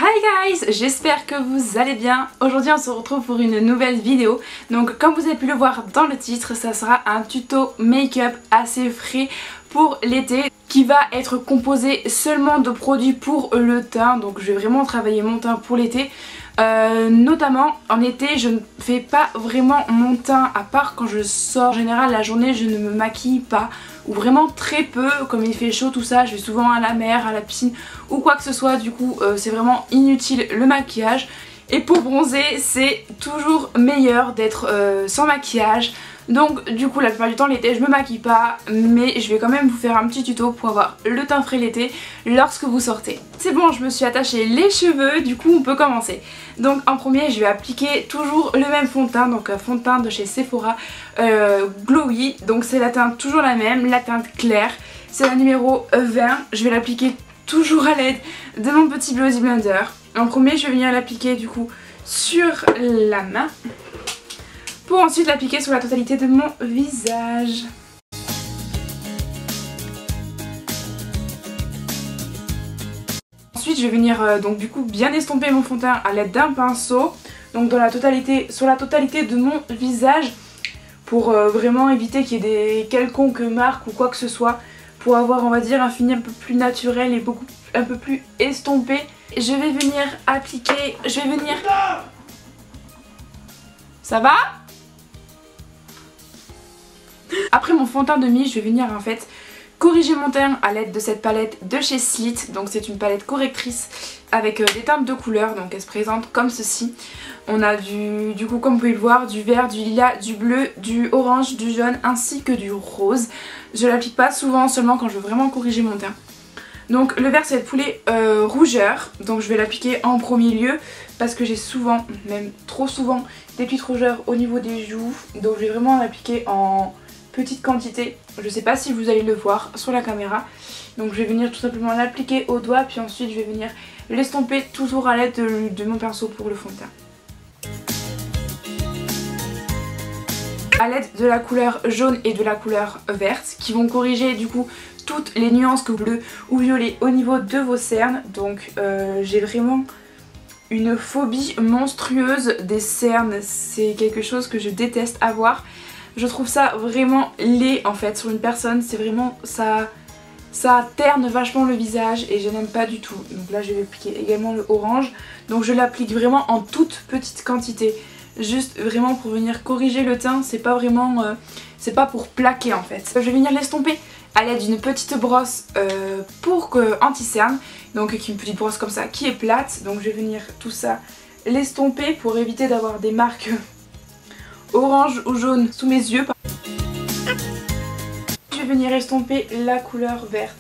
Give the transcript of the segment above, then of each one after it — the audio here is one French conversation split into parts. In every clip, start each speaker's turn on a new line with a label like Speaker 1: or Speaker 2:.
Speaker 1: Hi guys, j'espère que vous allez bien. Aujourd'hui on se retrouve pour une nouvelle vidéo. Donc comme vous avez pu le voir dans le titre, ça sera un tuto make-up assez frais pour l'été qui va être composé seulement de produits pour le teint. Donc je vais vraiment travailler mon teint pour l'été. Notamment en été je ne fais pas vraiment mon teint, à part quand je sors. En général la journée je ne me maquille pas, ou vraiment très peu. Comme il fait chaud tout ça, je vais souvent à la mer, à la piscine ou quoi que ce soit. Du coup c'est vraiment inutile le maquillage. Et pour bronzer c'est toujours meilleur d'être sans maquillage. Donc du coup la plupart du temps l'été je me maquille pas, mais je vais quand même vous faire un petit tuto pour avoir le teint frais l'été lorsque vous sortez. C'est bon, je me suis attaché les cheveux, du coup on peut commencer. Donc en premier je vais appliquer toujours le même fond de teint, donc fond de teint de chez Sephora Glowy. Donc c'est la teinte toujours la même, la teinte claire, c'est la numéro 20. Je vais l'appliquer toujours à l'aide de mon petit Beauty Blender. En premier je vais venir l'appliquer du coup sur la main, pour ensuite l'appliquer sur la totalité de mon visage. Ensuite je vais venir donc du coup bien estomper mon fond de teint à l'aide d'un pinceau, donc dans la totalité, sur la totalité de mon visage, pour vraiment éviter qu'il y ait des quelconques marques ou quoi que ce soit, pour avoir on va dire un fini un peu plus naturel et un peu plus estompé. Je vais venir appliquer, Ça va ? Après mon fond de teint de mise, je vais venir en fait corriger mon teint à l'aide de cette palette de chez Slit. Donc c'est une palette correctrice avec des teintes de couleurs, donc elle se présente comme ceci. On a du coup comme vous pouvez le voir, du vert, du lilas, du bleu, du orange, du jaune ainsi que du rose. Je l'applique pas souvent, seulement quand je veux vraiment corriger mon teint. Donc le vert c'est le poulet rougeur, donc je vais l'appliquer en premier lieu parce que j'ai souvent, même trop souvent, des petites rougeurs au niveau des joues. Donc je vais vraiment l'appliquer en petite quantité. Je sais pas si vous allez le voir sur la caméra. Donc je vais venir tout simplement l'appliquer au doigt, puis ensuite je vais venir l'estomper toujours à l'aide de mon pinceau pour le fond de teint. À l'aide de la couleur jaune et de la couleur verte qui vont corriger du coup toutes les nuances bleu ou violet au niveau de vos cernes. Donc j'ai vraiment une phobie monstrueuse des cernes, c'est quelque chose que je déteste avoir. Je trouve ça vraiment laid en fait sur une personne, c'est vraiment ça terne vachement le visage et je n'aime pas du tout. Donc là je vais appliquer également le orange, donc je l'applique vraiment en toute petite quantité, juste vraiment pour venir corriger le teint, c'est pas vraiment, c'est pas pour plaquer en fait. Je vais venir l'estomper à l'aide d'une petite brosse anti-cerne, donc une petite brosse comme ça qui est plate. Donc je vais venir tout ça l'estomper pour éviter d'avoir des marques orange ou jaune sous mes yeux. Je vais venir estomper la couleur verte.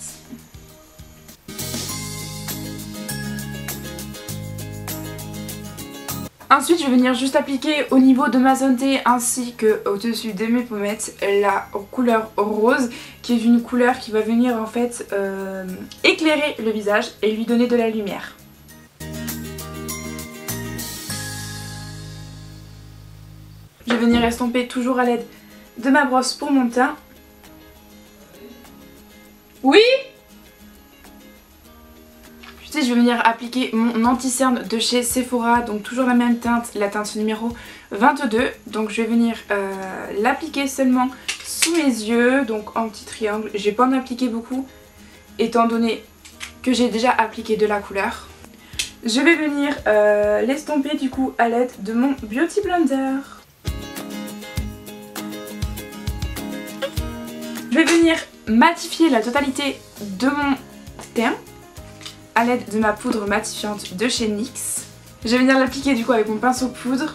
Speaker 1: Ensuite je vais venir juste appliquer au niveau de ma zone T ainsi que au dessus de mes pommettes la couleur rose, qui est une couleur qui va venir en fait éclairer le visage et lui donner de la lumière. Je vais venir estomper toujours à l'aide de ma brosse pour mon teint. Oui ? Puis je vais venir appliquer mon anti-cerne de chez Sephora, donc toujours la même teinte, la teinte numéro 22. Donc je vais venir l'appliquer seulement sous mes yeux, donc en petit triangle. Je vais pas en appliquer beaucoup étant donné que j'ai déjà appliqué de la couleur. Je vais venir l'estomper du coup à l'aide de mon Beauty Blender. Je vais venir matifier la totalité de mon teint à l'aide de ma poudre matifiante de chez NYX. Je vais venir l'appliquer du coup avec mon pinceau poudre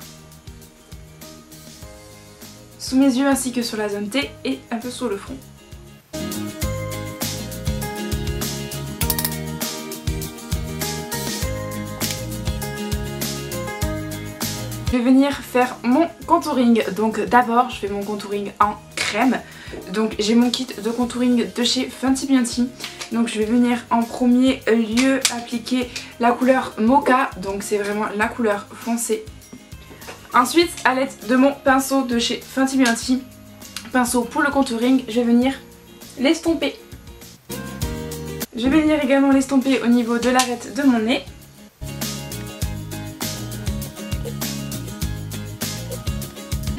Speaker 1: sous mes yeux ainsi que sur la zone T et un peu sur le front. Je vais venir faire mon contouring. Donc d'abord je fais mon contouring en crème. Donc j'ai mon kit de contouring de chez Fenty Beauty. Donc je vais venir en premier lieu appliquer la couleur Mocha. Donc c'est vraiment la couleur foncée. Ensuite à l'aide de mon pinceau de chez Fenty Beauty, pinceau pour le contouring, je vais venir l'estomper. Je vais venir également l'estomper au niveau de l'arête de mon nez.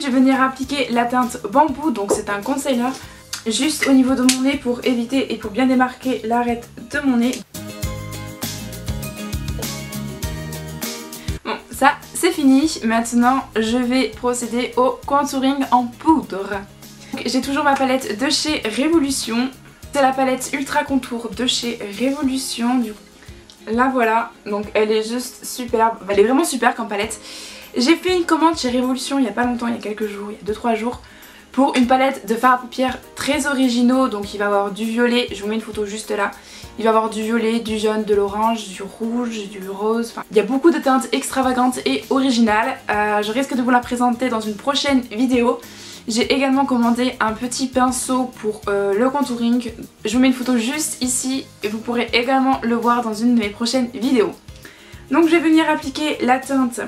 Speaker 1: Je vais venir appliquer la teinte bambou, donc c'est un concealer, juste au niveau de mon nez pour éviter et pour bien démarquer l'arête de mon nez. Bon, ça c'est fini. Maintenant je vais procéder au contouring en poudre. J'ai toujours ma palette de chez Révolution. C'est la palette Ultra Contour de chez Révolution. Du coup, la voilà, donc elle est juste superbe, elle est vraiment super comme palette. J'ai fait une commande chez Révolution il y a pas longtemps, il y a quelques jours, il y a 2-3 jours, pour une palette de fards à paupières très originaux. Donc il va y avoir du violet, je vous mets une photo juste là. Il va y avoir du violet, du jaune, de l'orange, du rouge, du rose. Enfin, il y a beaucoup de teintes extravagantes et originales. Je risque de vous la présenter dans une prochaine vidéo. J'ai également commandé un petit pinceau pour le contouring. Je vous mets une photo juste ici et vous pourrez également le voir dans une de mes prochaines vidéos. Donc je vais venir appliquer la teinte.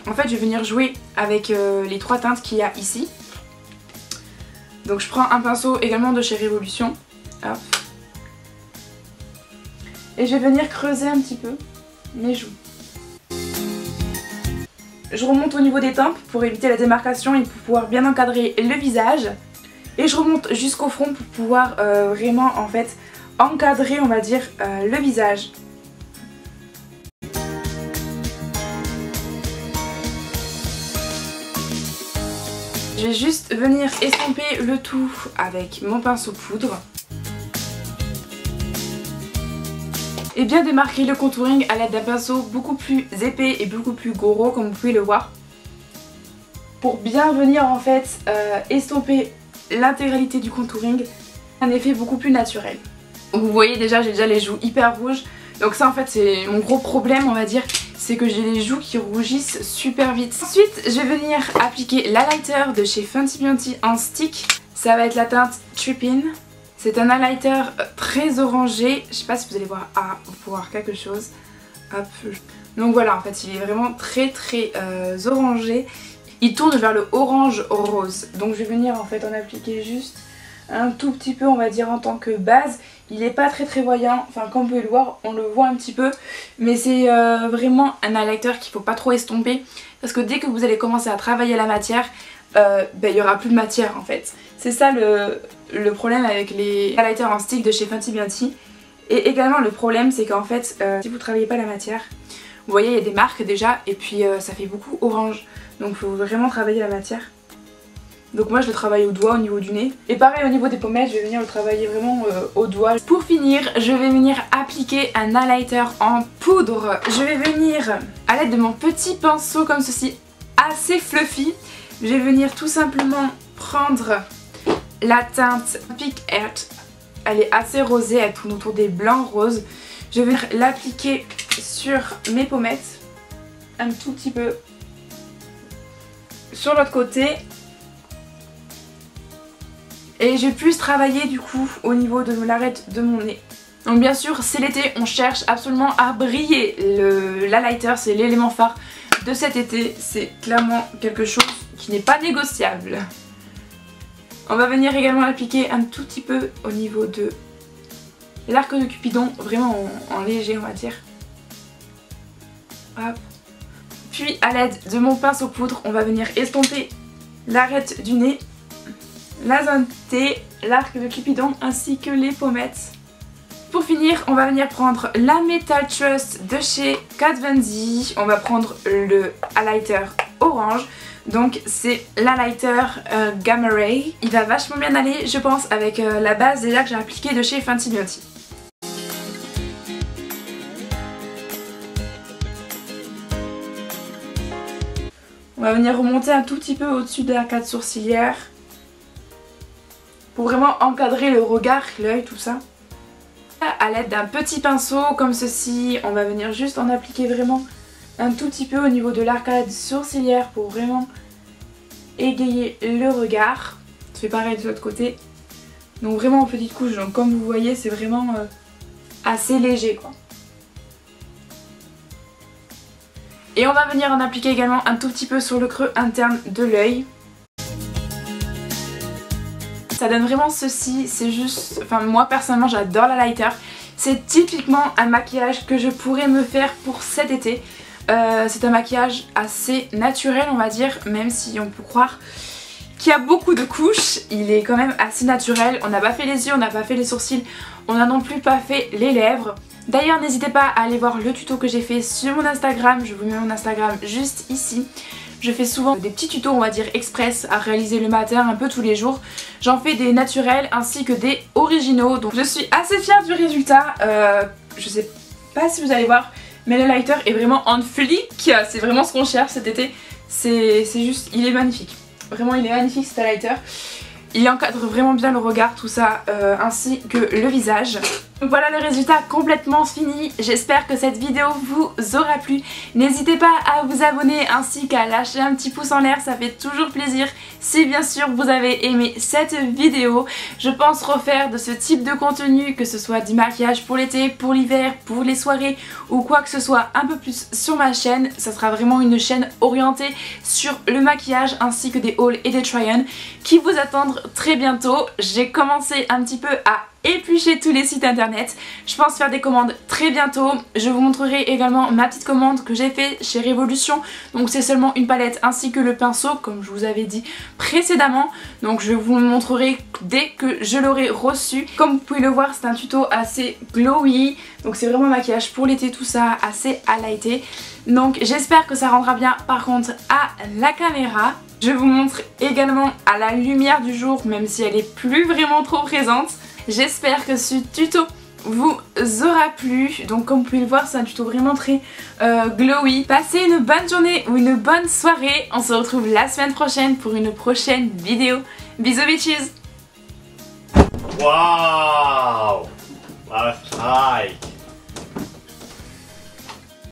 Speaker 1: En fait je vais venir jouer avec les 3 teintes qu'il y a ici. Donc je prends un pinceau également de chez Révolution. Hop. Et je vais venir creuser un petit peu mes joues. Je remonte au niveau des tempes pour éviter la démarcation et pour pouvoir bien encadrer le visage. Et je remonte jusqu'au front pour pouvoir vraiment en fait encadrer, on va dire, le visage. Je vais juste venir estomper le tout avec mon pinceau poudre. Et bien démarquer le contouring à l'aide d'un pinceau beaucoup plus épais et beaucoup plus gros comme vous pouvez le voir. Pour bien venir en fait estomper l'intégralité du contouring, un effet beaucoup plus naturel. Vous voyez déjà j'ai déjà les joues hyper rouges. Donc ça en fait c'est mon gros problème on va dire, c'est que j'ai les joues qui rougissent super vite. Ensuite je vais venir appliquer l'highlighter de chez Fenty Beauty en stick. Ça va être la teinte Trippin'. C'est un highlighter très orangé, je sais pas si vous allez voir, voir quelque chose. Hop. Donc voilà en fait il est vraiment très orangé. Il tourne vers le orange rose. Donc je vais venir en fait en appliquer juste un tout petit peu on va dire en tant que base. Il n'est pas très voyant, enfin comme vous pouvez le voir on le voit un petit peu. Mais c'est vraiment un highlighter qu'il ne faut pas trop estomper. Parce que dès que vous allez commencer à travailler la matière, il n'y aura plus de matière en fait. C'est ça le problème avec les highlighters en stick de chez Fenty Beauty. Et également le problème c'est qu'en fait si vous ne travaillez pas la matière, vous voyez il y a des marques déjà et puis ça fait beaucoup orange. Donc il faut vraiment travailler la matière. Donc moi je le travaille au doigt au niveau du nez. Et pareil au niveau des pommettes je vais venir le travailler vraiment au doigt. Pour finir je vais venir appliquer un highlighter en poudre. Je vais venir à l'aide de mon petit pinceau comme ceci assez fluffy. Je vais venir tout simplement prendre la teinte Peak Earth. Elle est assez rosée, elle tourne autour des blancs roses. Je vais venir l'appliquer sur mes pommettes. Un tout petit peu. Sur l'autre côté. Et je vais plus travailler du coup au niveau de l'arête de mon nez. Donc bien sûr c'est l'été, on cherche absolument à briller. L'highlighter c'est l'élément phare de cet été. C'est clairement quelque chose qui n'est pas négociable. On va venir également l'appliquer un tout petit peu au niveau de l'arc de Cupidon, vraiment en léger on va dire. Hop. Puis à l'aide de mon pinceau poudre, on va venir estomper l'arête du nez, la zone T, l'arc de Cupidon ainsi que les pommettes. Pour finir, on va venir prendre la Metal Trust de chez Kat Von D. On va prendre le highlighter orange. Donc c'est l'highlighter Gamma Ray. Il va vachement bien aller je pense avec la base déjà que j'ai appliquée de chez Fenty Beauty. On va venir remonter un tout petit peu au-dessus de l'arcade sourcilière. Pour vraiment encadrer le regard, l'œil, tout ça. À l'aide d'un petit pinceau comme ceci, on va venir juste en appliquer vraiment un tout petit peu au niveau de l'arcade sourcilière pour vraiment égayer le regard. Je fais pareil de l'autre côté. Donc vraiment en petite couche, donc comme vous voyez c'est vraiment assez léger quoi. Et on va venir en appliquer également un tout petit peu sur le creux interne de l'œil. Ça donne vraiment ceci, c'est juste, enfin moi personnellement j'adore l'highlighter. C'est typiquement un maquillage que je pourrais me faire pour cet été. C'est un maquillage assez naturel on va dire, même si on peut croire qui a beaucoup de couches. Il est quand même assez naturel. On n'a pas fait les yeux, on n'a pas fait les sourcils, on n'a non plus pas fait les lèvres. D'ailleurs n'hésitez pas à aller voir le tuto que j'ai fait sur mon Instagram. Je vous mets mon Instagram juste ici. Je fais souvent des petits tutos, on va dire express, à réaliser le matin, un peu tous les jours. J'en fais des naturels ainsi que des originaux. Donc je suis assez fière du résultat. Je sais pas si vous allez voir, mais le lighter est vraiment en flic. C'est vraiment ce qu'on cherche cet été. C'est juste, il est magnifique. Vraiment il est magnifique cet lighter. Il encadre vraiment bien le regard, tout ça, ainsi que le visage. Donc voilà le résultat complètement fini. J'espère que cette vidéo vous aura plu. N'hésitez pas à vous abonner ainsi qu'à lâcher un petit pouce en l'air, ça fait toujours plaisir. Si bien sûr vous avez aimé cette vidéo, je pense refaire de ce type de contenu, que ce soit du maquillage pour l'été, pour l'hiver, pour les soirées ou quoi que ce soit un peu plus sur ma chaîne. Ça sera vraiment une chaîne orientée sur le maquillage ainsi que des hauls et des try-on qui vous attendent très bientôt. J'ai commencé un petit peu à éplucher tous les sites internet. Je pense faire des commandes très bientôt. Je vous montrerai également ma petite commande que j'ai fait chez Révolution. Donc c'est seulement une palette ainsi que le pinceau comme je vous avais dit précédemment. Donc je vous le montrerai dès que je l'aurai reçu. Comme vous pouvez le voir, c'est un tuto assez glowy. Donc c'est vraiment maquillage pour l'été, tout ça, assez highlighté. Donc j'espère que ça rendra bien par contre à la caméra. Je vous montre également à la lumière du jour, même si elle est plus vraiment trop présente. J'espère que ce tuto vous aura plu. Donc comme vous pouvez le voir, c'est un tuto vraiment très glowy. Passez une bonne journée ou une bonne soirée. On se retrouve la semaine prochaine pour une prochaine vidéo. Bisous bitches.
Speaker 2: Wow! That's tight.